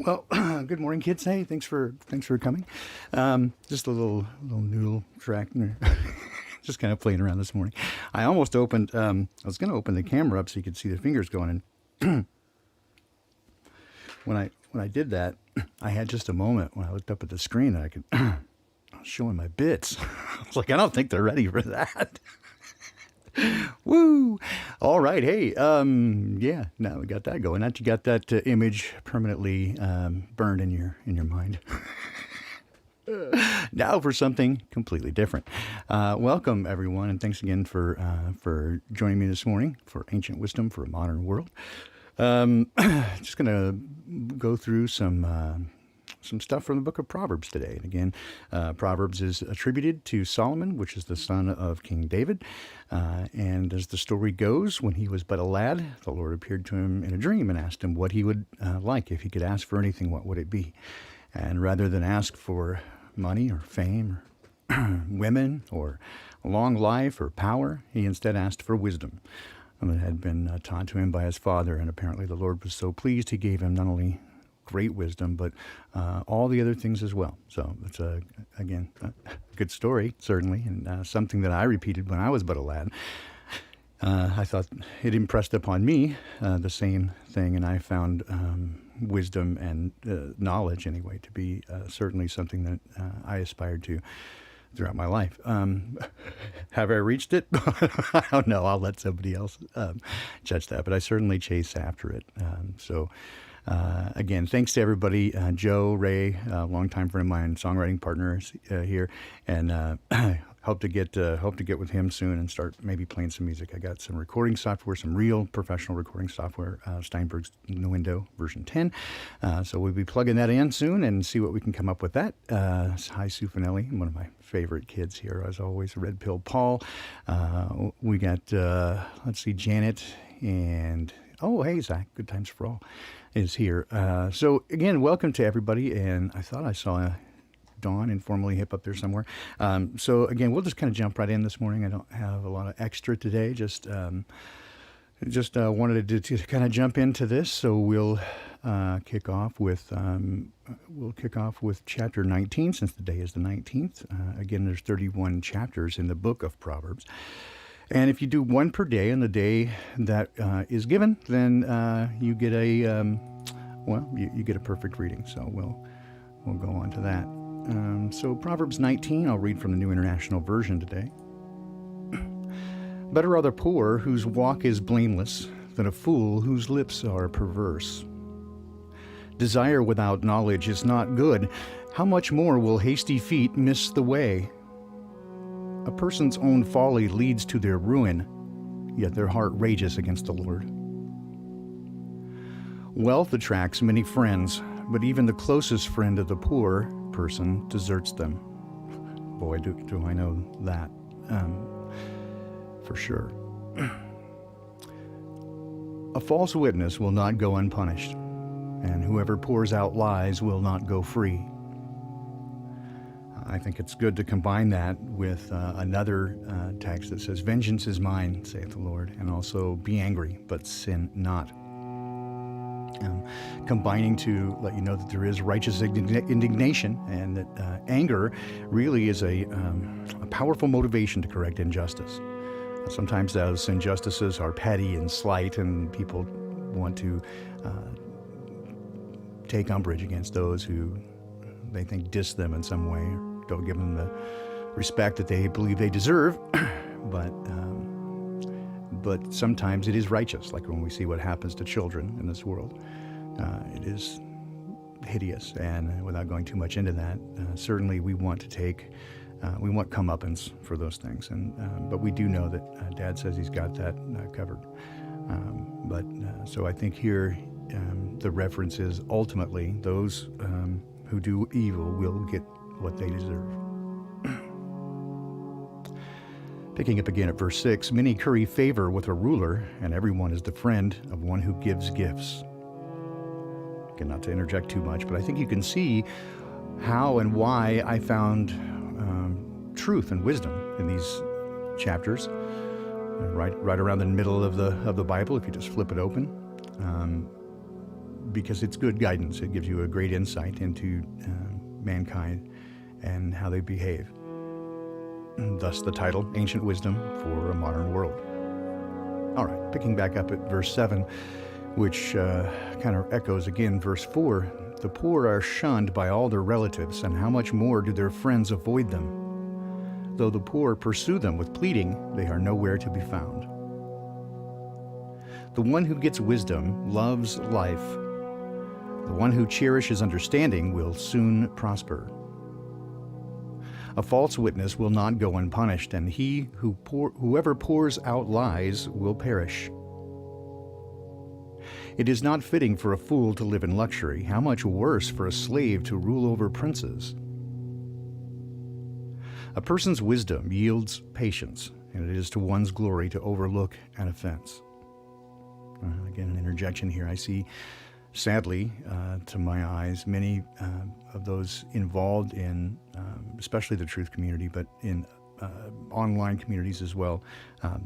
Well, good morning, kids. Hey, thanks for coming. Just a little noodle track, just kind of playing around this morning. I almost opened. I was going to open the camera up so you could see the fingers going. And when I did that, I had just a moment when I looked up at the screen that I could. I was showing my bits. I was like, I don't think they're ready for that. Woo! All right, hey, yeah. Now we got that going. Now you got that image permanently burned in your mind. Now for something completely different. Welcome everyone, and thanks again for joining me this morning for Ancient Wisdom for a Modern World. Just gonna go through some stuff from the book of Proverbs today. And again, Proverbs is attributed to Solomon, which is the son of King David. And as the story goes, when he was but a lad, the Lord appeared to him in a dream and asked him what he would like. If he could ask for anything, what would it be? And rather than ask for money or fame or women or a long life or power, he instead asked for wisdom. And it had been taught to him by his father, and apparently the Lord was so pleased he gave him not only great wisdom, but all the other things as well. So it's again a good story, certainly, and something that I repeated when I was but a lad. I thought it impressed upon me the same thing, and I found wisdom and knowledge, anyway, to be certainly something that I aspired to throughout my life. Have I reached it? I don't know. I'll let somebody else judge that, but I certainly chase after it. Again, thanks to everybody, Joe, Ray, longtime friend of mine, songwriting partners here, and hope to get with him soon and start maybe playing some music. I got some recording software, some real professional recording software, Steinberg's Nuendo version 10. So we'll be plugging that in soon and see what we can come up with that. Hi, Sue Finelli, one of my favorite kids here, as always, Red Pill Paul. We got, let's see, Janet and... Oh, hey, Zach, Good Times for All is here. So, again, welcome to everybody. And I thought I saw Dawn, informally hip, up there somewhere. So, again, we'll just kind of jump right in this morning. I don't have a lot of extra today. Just wanted to kind of jump into this. So we'll kick off with chapter 19, since the day is the 19th. Again, there's 31 chapters in the book of Proverbs. And if you do one per day on the day that is given, then you get you get a perfect reading. So we'll go on to that. So Proverbs 19, I'll read from the New International Version today. Better are the poor whose walk is blameless than a fool whose lips are perverse. Desire without knowledge is not good. How much more will hasty feet miss the way? A person's own folly leads to their ruin, yet their heart rages against the Lord. Wealth attracts many friends, but even the closest friend of the poor person deserts them. Boy, do I know that for sure. A false witness will not go unpunished, and whoever pours out lies will not go free. I think it's good to combine that with another text that says, "Vengeance is mine, saith the Lord," and also, "Be angry, but sin not." Combining to let you know that there is righteous indignation, and that anger really is a powerful motivation to correct injustice. Sometimes those injustices are petty and slight, and people want to take umbrage against those who they think diss them in some way, or don't give them the respect that they believe they deserve. But sometimes it is righteous, like when we see what happens to children in this world. It is hideous, and without going too much into that, certainly we want comeuppance for those things. But we do know that Dad says he's got that covered. So I think here the reference is ultimately those who do evil will get what they deserve. Picking up again at verse 6, many curry favor with a ruler, and everyone is the friend of one who gives gifts. Again, not to interject too much, but I think you can see how and why I found truth and wisdom in these chapters, right around the middle of the Bible, if you just flip it open. because it's good guidance. It gives you a great insight into mankind and how they behave. Thus the title, Ancient Wisdom for a Modern World. All right, picking back up at verse 7, which kind of echoes again verse 4. The poor are shunned by all their relatives, and how much more do their friends avoid them? Though the poor pursue them with pleading, they are nowhere to be found. The one who gets wisdom loves life. The one who cherishes understanding will soon prosper. A false witness will not go unpunished, and whoever pours out lies will perish. It is not fitting for a fool to live in luxury. How much worse for a slave to rule over princes? A person's wisdom yields patience, and it is to one's glory to overlook an offense. Again, an interjection here. I see, sadly, to my eyes, many of those involved in, especially the truth community, but in online communities as well.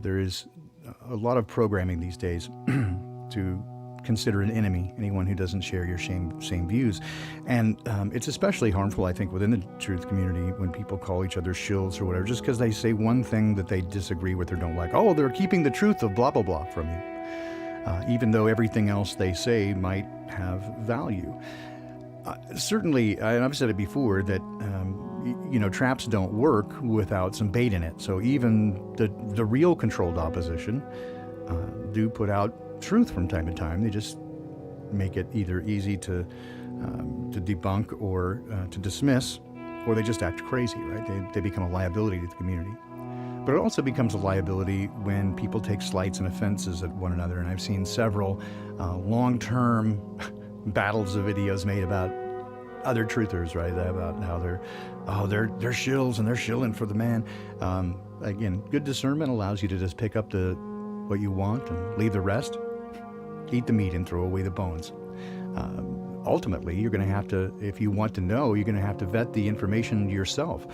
There is a lot of programming these days to consider an enemy anyone who doesn't share your same views. And it's especially harmful, I think, within the truth community when people call each other shills or whatever, just because they say one thing that they disagree with or don't like. Oh, they're keeping the truth of blah, blah, blah from you. Even though everything else they say might have value. Certainly, and I've said it before, that traps don't work without some bait in it. So even the real controlled opposition do put out truth from time to time. They just make it either easy to debunk or to dismiss, or they just act crazy, right? They become a liability to the community. But it also becomes a liability when people take slights and offenses at one another. And I've seen several long-term battles of videos made about other truthers, right? About how they're shills and they're shilling for the man. Again, good discernment allows you to just pick up what you want and leave the rest. Eat the meat and throw away the bones. Ultimately, you're going to have to, if you want to know, you're going to have to vet the information yourself.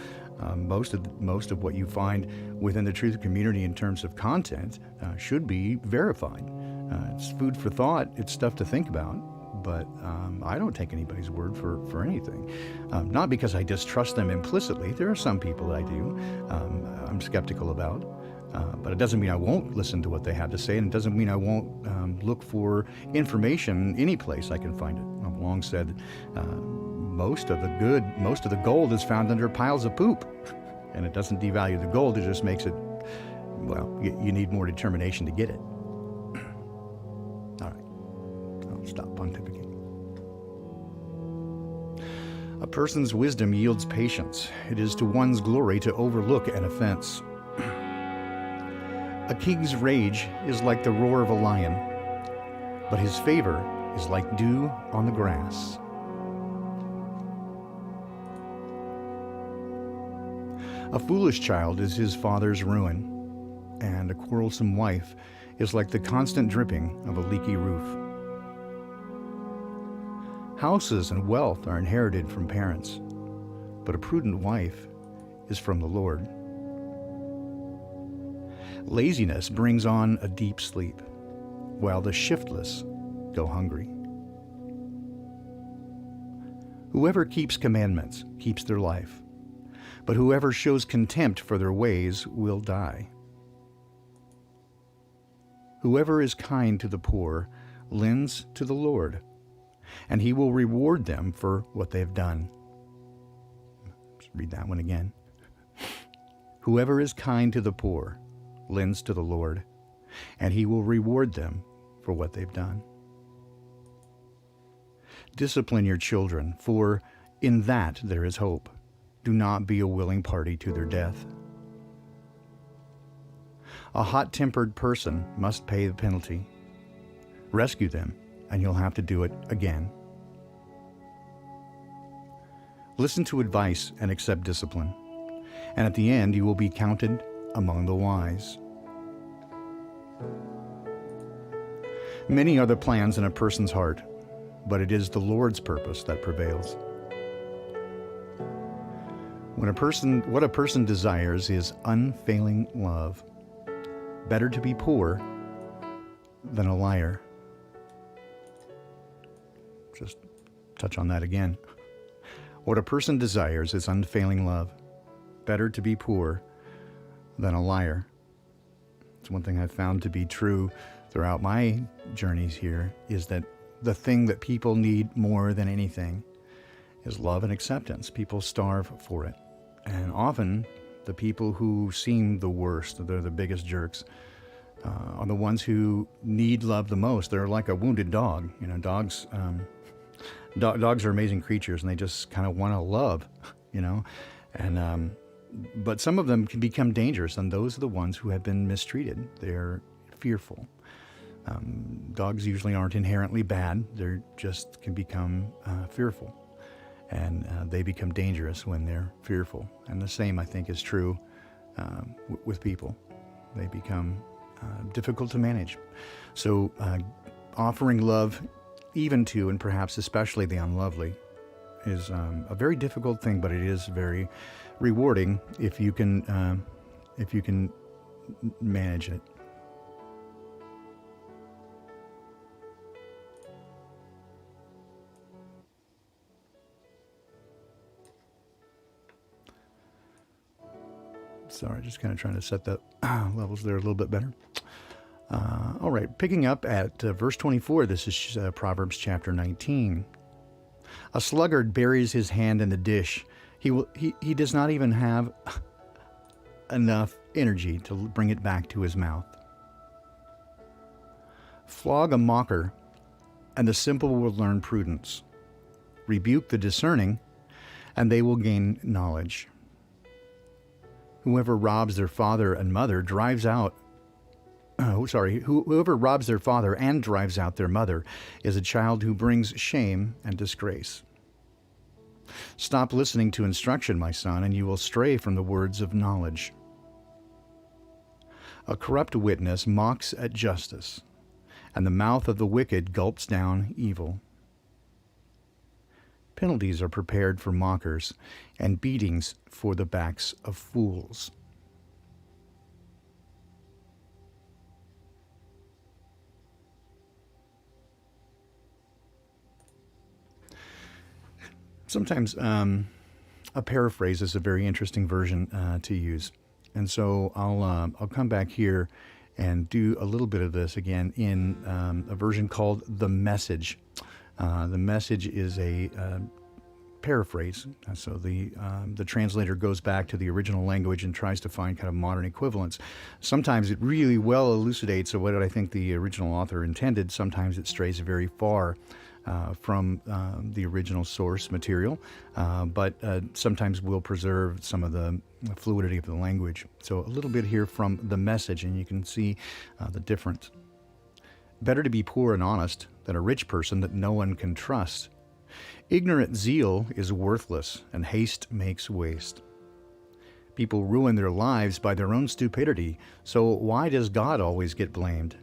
Most of what you find within the truth community in terms of content should be verified. It's food for thought. It's stuff to think about. But I don't take anybody's word for anything. Not because I distrust them implicitly. There are some people that I do. I'm skeptical about. But it doesn't mean I won't listen to what they have to say, and it doesn't mean I won't look for information any place I can find it. I've long said most of the gold is found under piles of poop. And it doesn't devalue the gold, it just makes it, well, you need more determination to get it. All right, I'll stop pontificating. A person's wisdom yields patience. It is to one's glory to overlook an offense. A king's rage is like the roar of a lion, but his favor is like dew on the grass. A foolish child is his father's ruin, and a quarrelsome wife is like the constant dripping of a leaky roof. Houses and wealth are inherited from parents, but a prudent wife is from the Lord. Laziness brings on a deep sleep, while the shiftless go hungry. Whoever keeps commandments keeps their life, but whoever shows contempt for their ways will die. Whoever is kind to the poor lends to the Lord, and he will reward them for what they have done. Let's read that one again. Whoever is kind to the poor lends to the Lord, and he will reward them for what they've done. Discipline your children, for in that there is hope. Do not be a willing party to their death. A hot-tempered person must pay the penalty. Rescue them, and you'll have to do it again. Listen to advice and accept discipline, and at the end you will be counted among the wise. Many are the plans in a person's heart, but it is the Lord's purpose that prevails. What a person desires is unfailing love. Better to be poor than a liar. just touch on that again. What a person desires is unfailing love. Better to be poor than a liar. It's one thing I've found to be true throughout my journeys here, is that the thing that people need more than anything is love and acceptance. People starve for it. And often the people who seem the worst, they're the biggest jerks, are the ones who need love the most. They're like a wounded dog. You know, dogs are amazing creatures, and they just kind of want to love, you know. And but some of them can become dangerous, and those are the ones who have been mistreated. They're fearful. Dogs usually aren't inherently bad. They just can become fearful, and they become dangerous when they're fearful. And the same, I think, is true with people. They become difficult to manage. So offering love even to, and perhaps especially, the unlovely is a very difficult thing, but it is very rewarding if you can manage it. Sorry, just kind of trying to set the levels there a little bit better. All right, picking up at verse 24, this is Proverbs chapter 19. A sluggard buries his hand in the dish. He does not even have enough energy to bring it back to his mouth. Flog a mocker, and the simple will learn prudence. Rebuke the discerning, and they will gain knowledge. Whoever robs their father and mother drives out whoever robs their father and drives out their mother is a child who brings shame and disgrace. Stop listening to instruction, my son, and you will stray from the words of knowledge. A corrupt witness mocks at justice, and the mouth of the wicked gulps down evil. Penalties are prepared for mockers, and beatings for the backs of fools. Sometimes a paraphrase is a very interesting version to use. And so I'll come back here and do a little bit of this again in a version called The Message. The Message is a paraphrase. So the translator goes back to the original language and tries to find kind of modern equivalents. Sometimes it really well elucidates what I think the original author intended. Sometimes it strays very far from the original source material, but sometimes we'll preserve some of the fluidity of the language. So a little bit here from The Message, and you can see the difference. Better to be poor and honest than a rich person that no one can trust. Ignorant zeal is worthless, and haste makes waste. People ruin their lives by their own stupidity, so why does God always get blamed?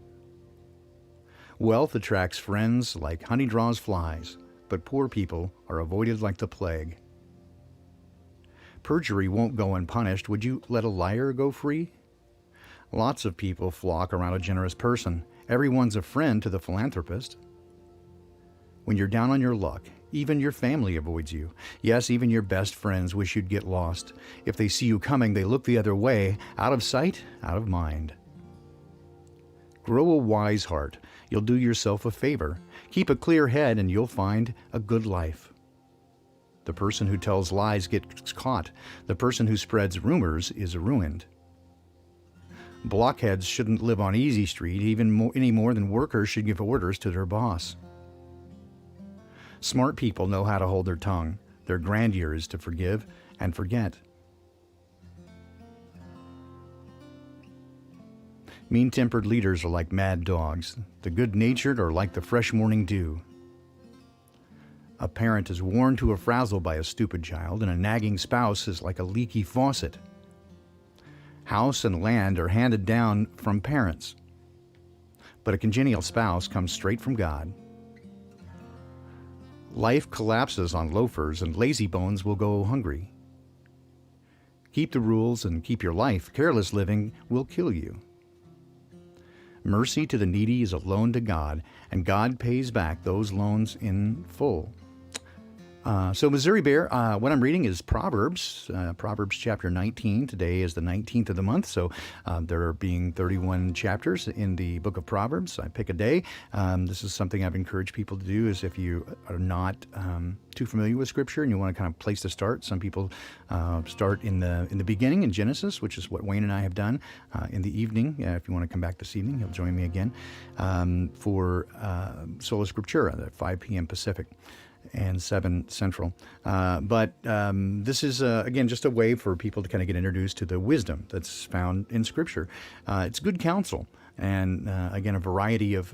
Wealth attracts friends like honey draws flies, but poor people are avoided like the plague. Perjury won't go unpunished. Would you let a liar go free? Lots of people flock around a generous person. Everyone's a friend to the philanthropist. When you're down on your luck, even your family avoids you. Yes, even your best friends wish you'd get lost. If they see you coming, they look the other way, out of sight, out of mind. Grow a wise heart. You'll do yourself a favor. Keep a clear head and you'll find a good life. The person who tells lies gets caught. The person who spreads rumors is ruined. Blockheads shouldn't live on Easy Street any more than workers should give orders to their boss. Smart people know how to hold their tongue. Their grandeur is to forgive and forget. Mean-tempered leaders are like mad dogs. The good-natured are like the fresh morning dew. A parent is worn to a frazzle by a stupid child, and a nagging spouse is like a leaky faucet. House and land are handed down from parents, but a congenial spouse comes straight from God. Life collapses on loafers, and lazy bones will go hungry. Keep the rules and keep your life. Careless living will kill you. Mercy to the needy is a loan to God, and God pays back those loans in full. So Missouri Bear, what I'm reading is Proverbs, Proverbs chapter 19. Today is the 19th of the month, so there are being 31 chapters in the book of Proverbs. I pick a day. This is something I've encouraged people to do, is if you are not too familiar with Scripture and you want to kind of place to start. Some people start in the beginning in Genesis, which is what Wayne and I have done in the evening. If you want to come back this evening, you'll join me again for Sola Scriptura at 5 p.m. Pacific and 7 Central. But this is, again, just a way for people to kind of get introduced to the wisdom that's found in Scripture. It's good counsel, and again, a variety of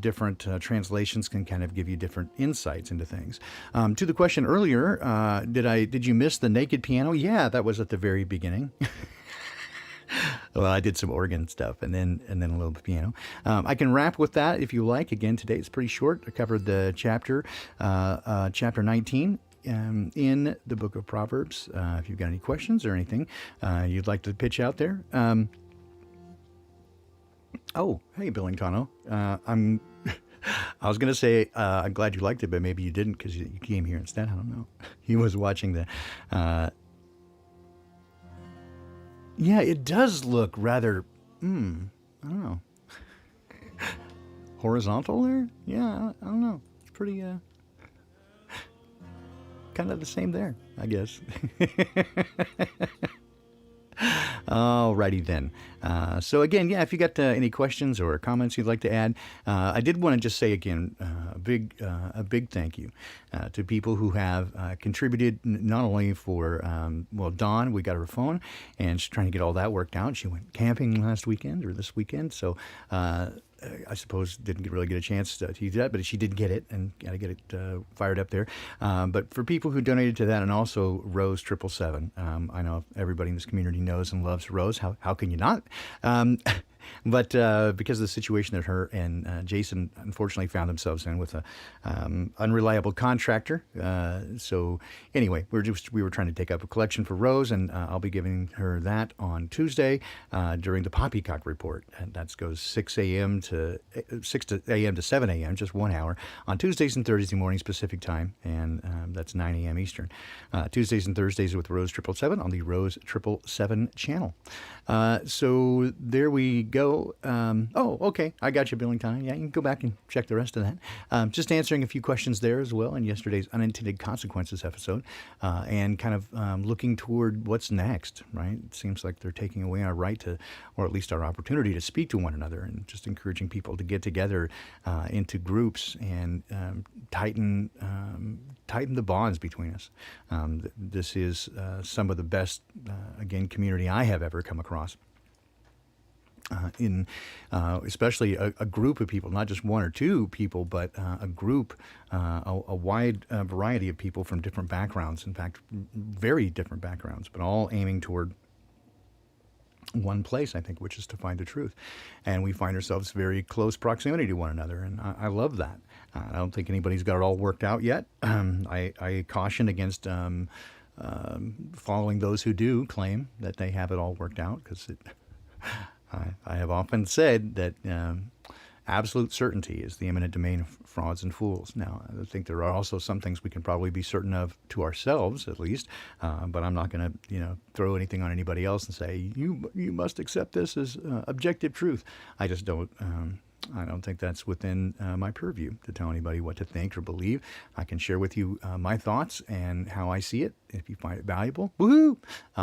different translations can kind of give you different insights into things. To the question earlier, did you miss the naked piano? Yeah, that was at the very beginning. Well, I did some organ stuff and then a little piano. I can wrap with that if you like. Again, today it's pretty short. I covered the chapter 19 in the book of Proverbs. If you've got any questions or anything you'd like to pitch out there. Oh, hey, Billingtano. I was going to say, I'm glad you liked it, but maybe you didn't because you came here instead. I don't know. He was watching the... Yeah, it does look rather, I don't know, horizontal there? Yeah, I don't know. It's pretty, kind of the same there, I guess. Alrighty then. So again, yeah, if you got any questions or comments you'd like to add, I did want to just say again, a big thank you to people who have contributed not only for, Dawn, we got her phone, and she's trying to get all that worked out. She went camping last weekend or this weekend, so I suppose didn't really get a chance to use that, but she did get it and got to get it fired up there. But for people who donated to that, and also Rose 777, I know everybody in this community knows and loves Rose. How can you not? But because of the situation that her and Jason unfortunately found themselves in with a unreliable contractor. So anyway, we were trying to take up a collection for Rose, and I'll be giving her that on Tuesday during the Poppycock Report. And that goes 6 a.m. to 7 a.m., just 1 hour, on Tuesdays and Thursday mornings Pacific time, and that's 9 a.m. Eastern. Tuesdays and Thursdays with Rose 777 on the Rose 777 channel. So there we go. Okay. I got you, Billington. Yeah, you can go back and check the rest of that. Just answering a few questions there as well in yesterday's Unintended Consequences episode, and kind of looking toward what's next, right? It seems like they're taking away our right to, or at least our opportunity to speak to one another, and just encouraging people to get together into groups and tighten the bonds between us. This is some of the best, again, community I have ever come across. In especially a group of people, not just one or two people, but a group, a wide variety of people from different backgrounds, in fact, very different backgrounds, but all aiming toward one place, I think, which is to find the truth. And we find ourselves very close proximity to one another, and I love that. I don't think anybody's got it all worked out yet. I caution against following those who do claim that they have it all worked out, because I have often said that absolute certainty is the eminent domain of frauds and fools. Now, I think there are also some things we can probably be certain of to ourselves, at least, but I'm not going to, throw anything on anybody else and say, you must accept this as objective truth. I just don't. I don't think that's within my purview to tell anybody what to think or believe. I can share with you my thoughts and how I see it. If you find it valuable, woohoo!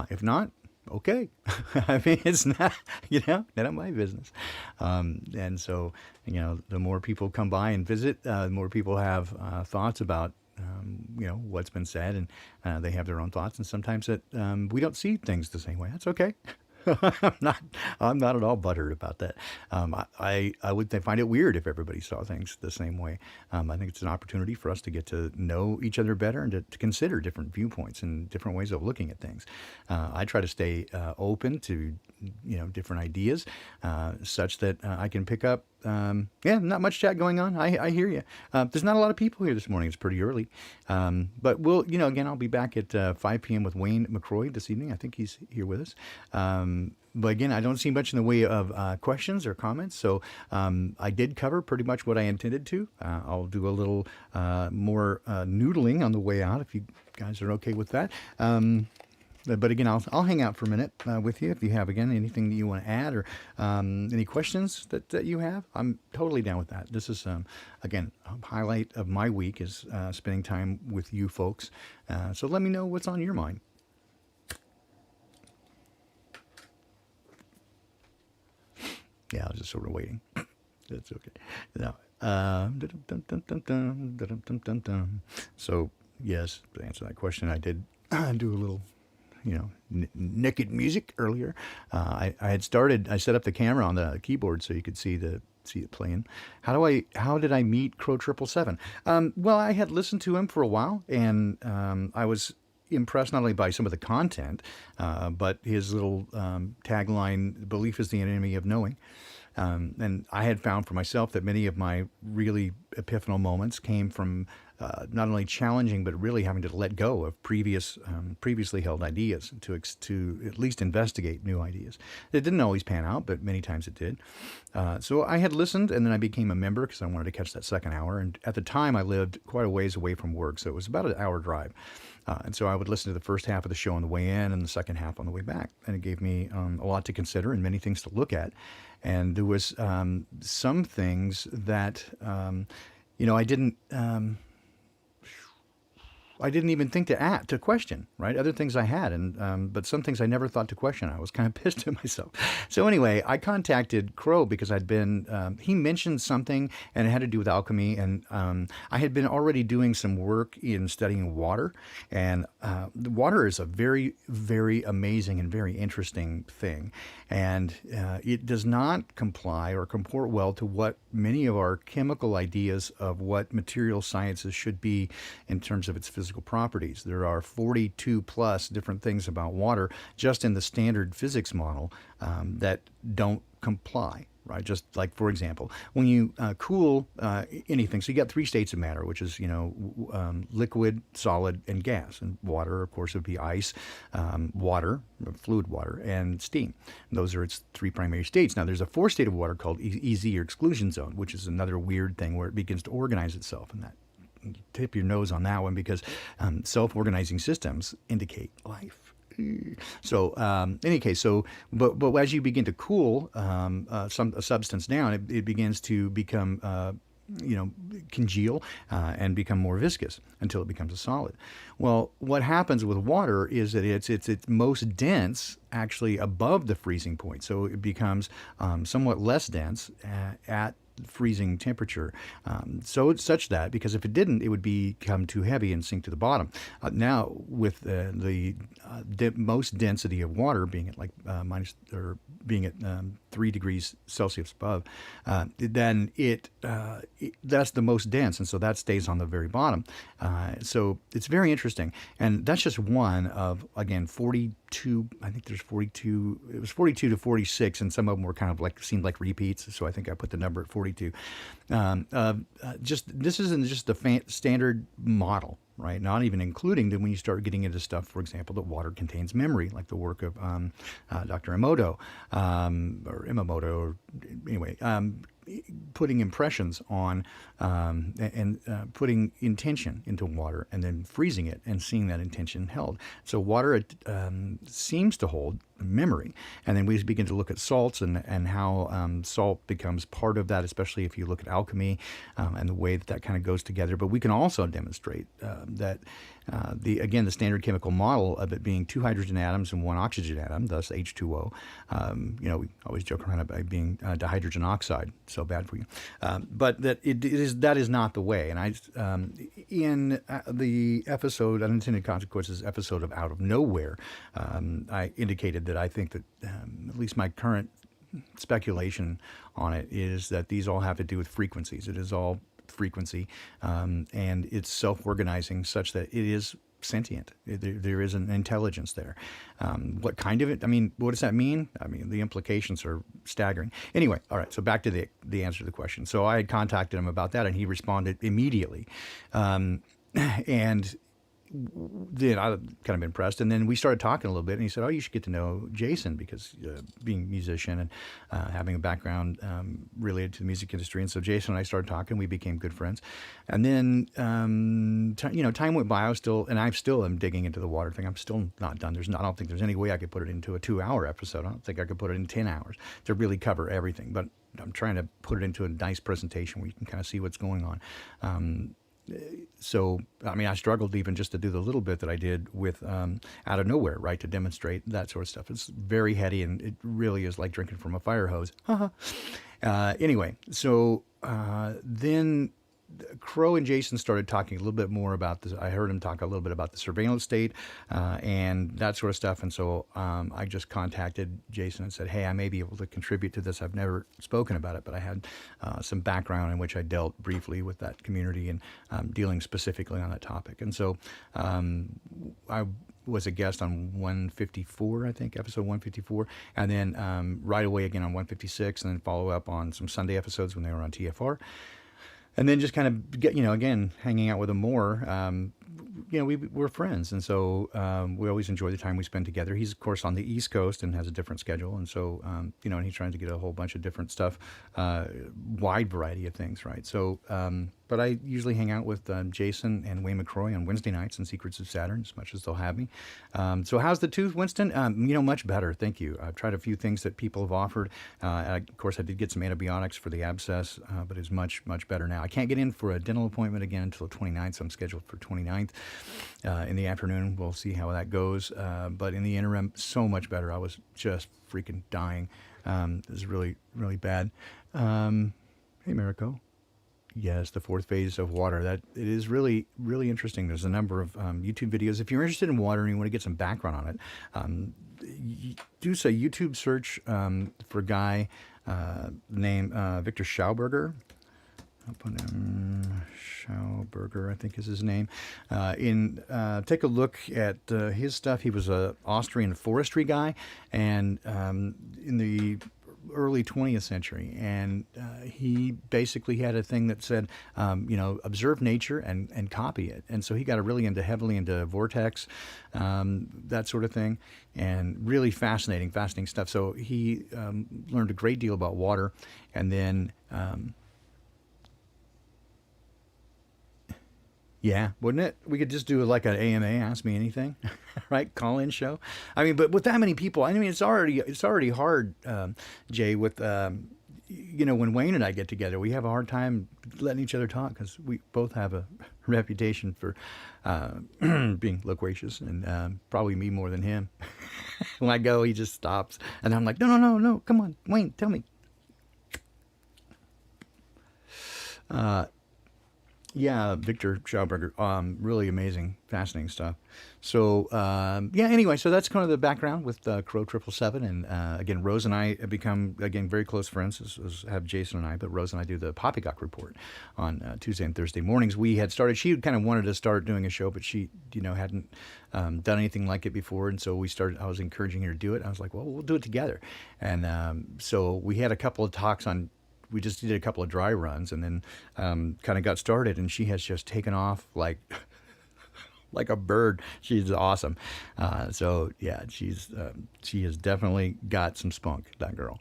If not, okay. I mean, it's not, not my business. And so, the more people come by and visit, the more people have thoughts about, what's been said, and they have their own thoughts. And sometimes that we don't see things the same way. That's okay. I'm not at all buttered about that. I would find it weird if everybody saw things the same way. I think it's an opportunity for us to get to know each other better and to consider different viewpoints and different ways of looking at things. I try to stay open to different ideas, such that I can pick up. Not much chat going on. I hear you. There's not a lot of people here this morning. It's pretty early. But again, I'll be back at 5 p.m. with Wayne McCroy this evening. I think he's here with us. But again, I don't see much in the way of questions or comments. So I did cover pretty much what I intended to. I'll do a little more noodling on the way out if you guys are okay with that. But again, I'll hang out for a minute with you if you have, again, anything that you want to add or any questions that you have. I'm totally down with that. This is, again, a highlight of my week is spending time with you folks. So let me know what's on your mind. Yeah, I was just sort of waiting. That's okay. Now, so, yes, to answer that question, I did do a little naked music earlier. I set up the camera on the keyboard so you could see it playing. How did I meet Crow 777? Well, I had listened to him for a while, and I was impressed not only by some of the content, but his little tagline, "Belief is the enemy of knowing." And I had found for myself that many of my really epiphanal moments came from not only challenging, but really having to let go of previously held ideas to at least investigate new ideas. It didn't always pan out, but many times it did. So I had listened, and then I became a member because I wanted to catch that second hour. And at the time, I lived quite a ways away from work, so it was about an hour drive. And so I would listen to the first half of the show on the way in and the second half on the way back. And it gave me a lot to consider and many things to look at. And there was some things that, I didn't even think to question, right? Other things I had, but some things I never thought to question. I was kind of pissed at myself. So anyway, I contacted Crow because he mentioned something, and it had to do with alchemy, and I had been already doing some work in studying water, and the water is a very, very amazing and very interesting thing, and it does not comply or comport well to what many of our chemical ideas of what material sciences should be in terms of its physical properties. There are 42 plus different things about water just in the standard physics model that don't comply. Right, just like, for example, when you cool anything, so you got 3 states of matter, which is liquid, solid, and gas. And water, of course, would be ice, water, fluid water, and steam. And those are its 3 primary states. Now, there's a 4th state of water called EZ, or exclusion zone, which is another weird thing where it begins to organize itself. And that, you tip your nose on that one because self-organizing systems indicate life. So, in any case, but as you begin to cool a substance down, it begins to become, congeal and become more viscous until it becomes a solid. Well, what happens with water is that it's most dense actually above the freezing point, so it becomes somewhat less dense at freezing temperature, so it's such that, because if it didn't, it would become too heavy and sink to the bottom. Now, with the most density of water being at being at 3 degrees Celsius above, then that's the most dense, and so that stays on the very bottom. So it's very interesting, and that's just one of, again, 42. I think there's 42. It was 42 to 46, and some of them were kind of seemed like repeats. So I think I put the number at 42. This isn't just the standard model, right? Not even including that when you start getting into stuff, for example, that water contains memory, like the work of Dr. Emoto, or Imamoto, or anyway, putting impressions on and putting intention into water and then freezing it and seeing that intention held. So water seems to hold memory. And then we begin to look at salts and how salt becomes part of that, especially if you look at alchemy and the way that kind of goes together. But we can also demonstrate that the standard chemical model of it being 2 hydrogen atoms and 1 oxygen atom, thus H2O. We always joke around about being dihydrogen oxide, so bad for you. But that is not the way. And in the episode, Unintended Consequences episode of Out of Nowhere, I indicated that I think that at least my current speculation on it is that these all have to do with frequencies. It is all frequency, and it's self-organizing such that it is sentient. There is an intelligence there. What kind of it? I mean, what does that mean? I mean, the implications are staggering. Anyway, all right. So back to the answer to the question. So I had contacted him about that, and he responded immediately. And then I kind of impressed, and then we started talking a little bit, and he said, "Oh, you should get to know Jason because being a musician and having a background related to the music industry." And so Jason and I started talking. We became good friends, and then time went by. I still am digging into the water thing. I'm still not done. I don't think there's any way I could put it into a 2-hour episode. I don't think I could put it in 10 hours to really cover everything. But I'm trying to put it into a nice presentation where you can kind of see what's going on. So, I mean, I struggled even just to do the little bit that I did with Out of Nowhere, right, to demonstrate that sort of stuff. It's very heady, and it really is like drinking from a fire hose. Anyway, so then Crow and Jason started talking a little bit more about this. I heard him talk a little bit about the surveillance state and that sort of stuff. And so I just contacted Jason and said, "Hey, I may be able to contribute to this. I've never spoken about it, but I had some background in which I dealt briefly with that community and dealing specifically on that topic." And so I was a guest on 154, I think, episode 154, and then right away again on 156, and then follow up on some Sunday episodes when they were on TFR. And then just kind of get, again, hanging out with him more. We're friends. And so we always enjoy the time we spend together. He's, of course, on the East Coast and has a different schedule. And so, and he's trying to get a whole bunch of different stuff, wide variety of things, right? So, but I usually hang out with Jason and Wayne McCroy on Wednesday nights in Secrets of Saturn, as much as they'll have me. So how's the tooth, Winston? Much better. Thank you. I've tried a few things that people have offered. Of course, I did get some antibiotics for the abscess, but it's much, much better now. I can't get in for a dental appointment again until the 29th, so I'm scheduled for 29th in the afternoon. We'll see how that goes. But in the interim, so much better. I was just freaking dying. It was really, really bad. Hey, Mariko. Yes, the fourth phase of water. That it is really, really interesting. There's a number of YouTube videos. If you're interested in water and you want to get some background on it, do say YouTube search for a guy named Victor Schauberger. I'll put in Schauberger, I think is his name. Take a look at his stuff. He was an Austrian forestry guy, and in the early 20th century, and he basically had a thing that said, observe nature and copy it. And so he got heavily into vortex, that sort of thing, and really fascinating stuff. So he learned a great deal about water, and then yeah, wouldn't it? We could just do like an AMA, Ask Me Anything, right? Call-in show. I mean, but with that many people, I mean, it's already hard, Jay. With when Wayne and I get together, we have a hard time letting each other talk because we both have a reputation for being loquacious, and probably me more than him. When I go, he just stops, and I'm like, no, come on, Wayne, tell me. Yeah, Victor Schauberger, really amazing, fascinating stuff. So, anyway, so that's kind of the background with Crow 777. And again, Rose and I have become, again, very close friends, as have Jason and I, but Rose and I do the Poppycock Report on Tuesday and Thursday mornings. We had started, she kind of wanted to start doing a show, but she, hadn't done anything like it before. And so I was encouraging her to do it. I was like, well, we'll do it together. And so we had a couple of talks we just did a couple of dry runs, and then kind of got started, and she has just taken off like a bird. She's awesome. So yeah, she has definitely got some spunk, that girl.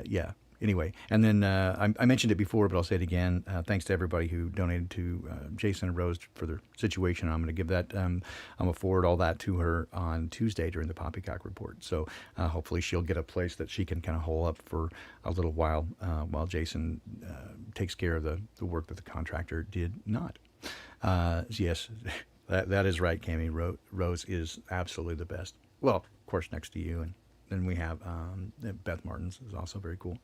Yeah. Anyway, and then I mentioned it before, but I'll say it again. Thanks to everybody who donated to Jason and Rose for their situation. I'm going to give that. I'm going to forward all that to her on Tuesday during the Poppycock Report. So hopefully she'll get a place that she can kind of hole up for a little while Jason takes care of the work that the contractor did not. Yes, that is right, Cammie. Rose is absolutely the best. Well, of course, next to you, and then we have Beth Martins is also very cool.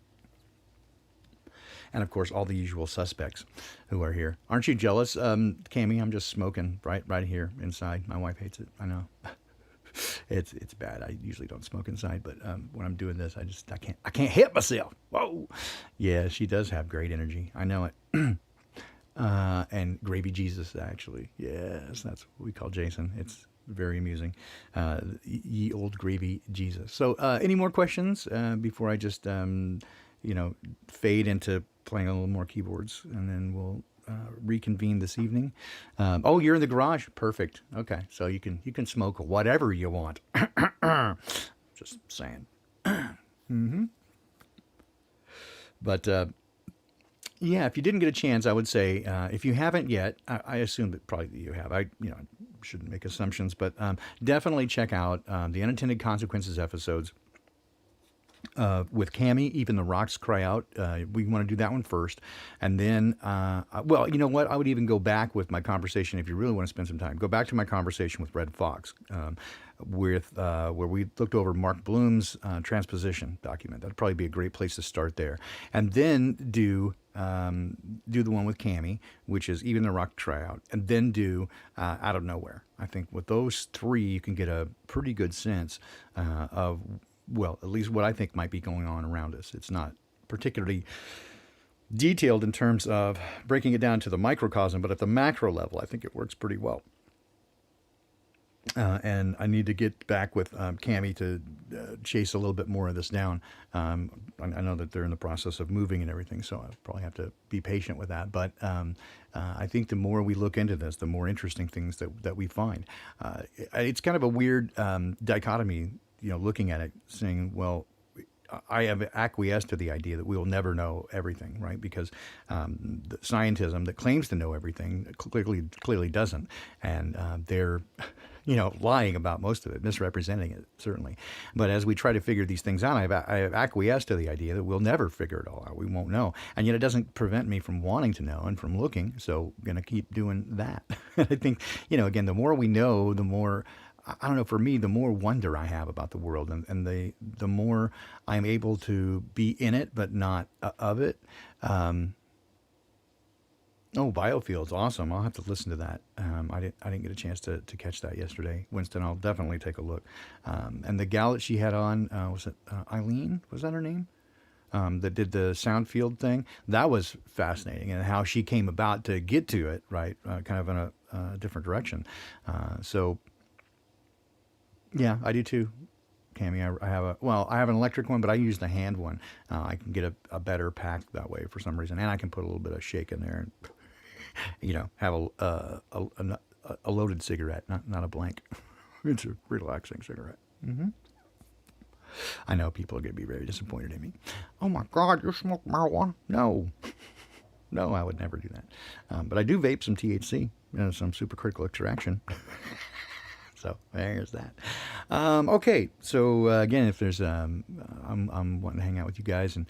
And of course, all the usual suspects who are here. Aren't you jealous, Cammie? I'm just smoking right here inside. My wife hates it. I know. It's bad. I usually don't smoke inside, but when I'm doing this, I can't hit myself. Whoa. Yeah, she does have great energy. I know it. and Gravy Jesus, actually. Yes, that's what we call Jason. It's very amusing. Ye old Gravy Jesus. So, any more questions before I just, fade into playing a little more keyboards, and then we'll reconvene this evening. Oh, you're in the garage. Perfect. Okay, so you can smoke whatever you want. Just saying. But yeah, if you didn't get a chance, I would say if you haven't yet, I assume that probably you have. I shouldn't make assumptions, but definitely check out the Unintended Consequences episodes with Cammy. Even the Rocks Cry Out. We want to do that one first, and then well, you know what? I would even go back with my conversation if you really want to spend some time. Go back to my conversation with Red Fox. With where we looked over Mark Bloom's transposition document. That'd probably be a great place to start there, and then do the one with Cammy, which is Even the Rock Tryout, and then do Out of Nowhere. I think with those three, you can get a pretty good sense of, well, at least what I think might be going on around us. It's not particularly detailed in terms of breaking it down to the microcosm, but at the macro level, I think it works pretty well. And I need to get back with Cammy to chase a little bit more of this down. I know that they're in the process of moving and everything, so I probably have to be patient with that. But I think the more we look into this, the more interesting things that we find. It's kind of a weird dichotomy, looking at it, saying, well, I have acquiesced to the idea that we will never know everything, right? Because the scientism that claims to know everything clearly doesn't, and they're lying about most of it, misrepresenting it, certainly. But as we try to figure these things out, I have acquiesced to the idea that we'll never figure it all out. We won't know. And yet it doesn't prevent me from wanting to know and from looking. So I'm going to keep doing that. I think, again, the more we know, the more, I don't know, for me, the more wonder I have about the world, and the more I'm able to be in it, but not of it. Oh, Biofields, awesome! I'll have to listen to that. I didn't get a chance to catch that yesterday. Winston, I'll definitely take a look. And the gal that she had on, was it Eileen? Was that her name? That did the sound field thing. That was fascinating, and how she came about to get to it, right? Kind of in a different direction. So, yeah, I do too. Cammy, I have an electric one, but I use the hand one. I can get a better pack that way for some reason, and I can put a little bit of shake in there, and have a loaded cigarette, not a blank. It's a relaxing cigarette. I know people are going to be very disappointed in me. Oh my God, you smoke marijuana? No, I would never do that. But I do vape some THC, some supercritical extraction. So there's that. Okay, so again, if there's, I'm wanting to hang out with you guys, and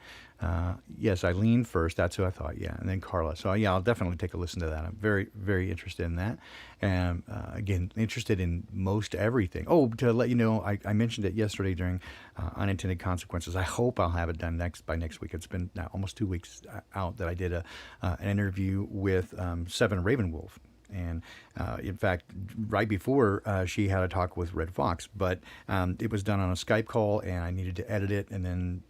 yes, Eileen first. That's who I thought, yeah, and then Carla. So yeah, I'll definitely take a listen to that. I'm very, very interested in that, and again, interested in most everything. Oh, to let you know, I mentioned it yesterday during Unintended Consequences. I hope I'll have it done by next week. It's been now almost 2 weeks out that I did an interview with Seven Ravenwolf. And in fact, right before she had a talk with Red Fox, but it was done on a Skype call, and I needed to edit it, and then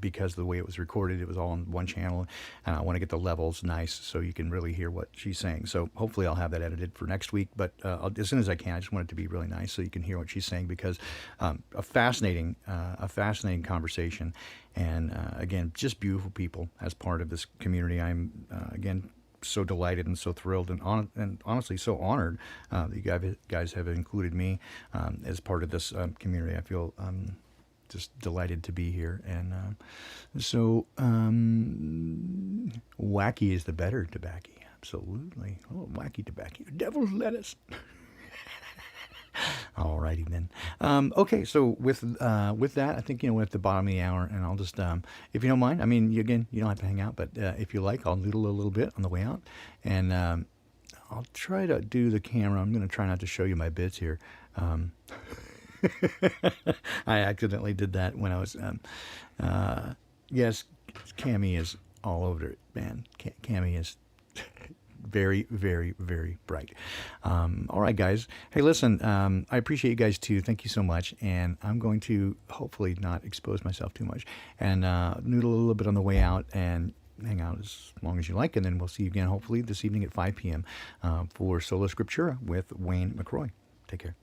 because of the way it was recorded, it was all on one channel, and I want to get the levels nice so you can really hear what she's saying. So hopefully I'll have that edited for next week, but as soon as I can, I just want it to be really nice so you can hear what she's saying, because a fascinating conversation, and again, just beautiful people as part of this community. I'm again so delighted and so thrilled and honestly so honored that you guys have included me as part of this community. I feel just delighted to be here, and so wacky is the better tobacco. Absolutely. Oh, wacky tobacco. Devil's lettuce. All righty then. Okay, so with that, I think we're at the bottom of the hour, and I'll just, if you don't mind, I mean, you don't have to hang out, but if you like, I'll noodle a little bit on the way out, and I'll try to do the camera. I'm going to try not to show you my bits here. I accidentally did that when I was. Yes, Cammy is all over it, man. Cammy is very, very, very bright. All right, guys. Hey, listen, I appreciate you guys too. Thank you so much. And I'm going to hopefully not expose myself too much, and noodle a little bit on the way out. And hang out as long as you like, and then we'll see you again hopefully this evening at 5 p.m. For Sola Scriptura with Wayne McCroy. Take care.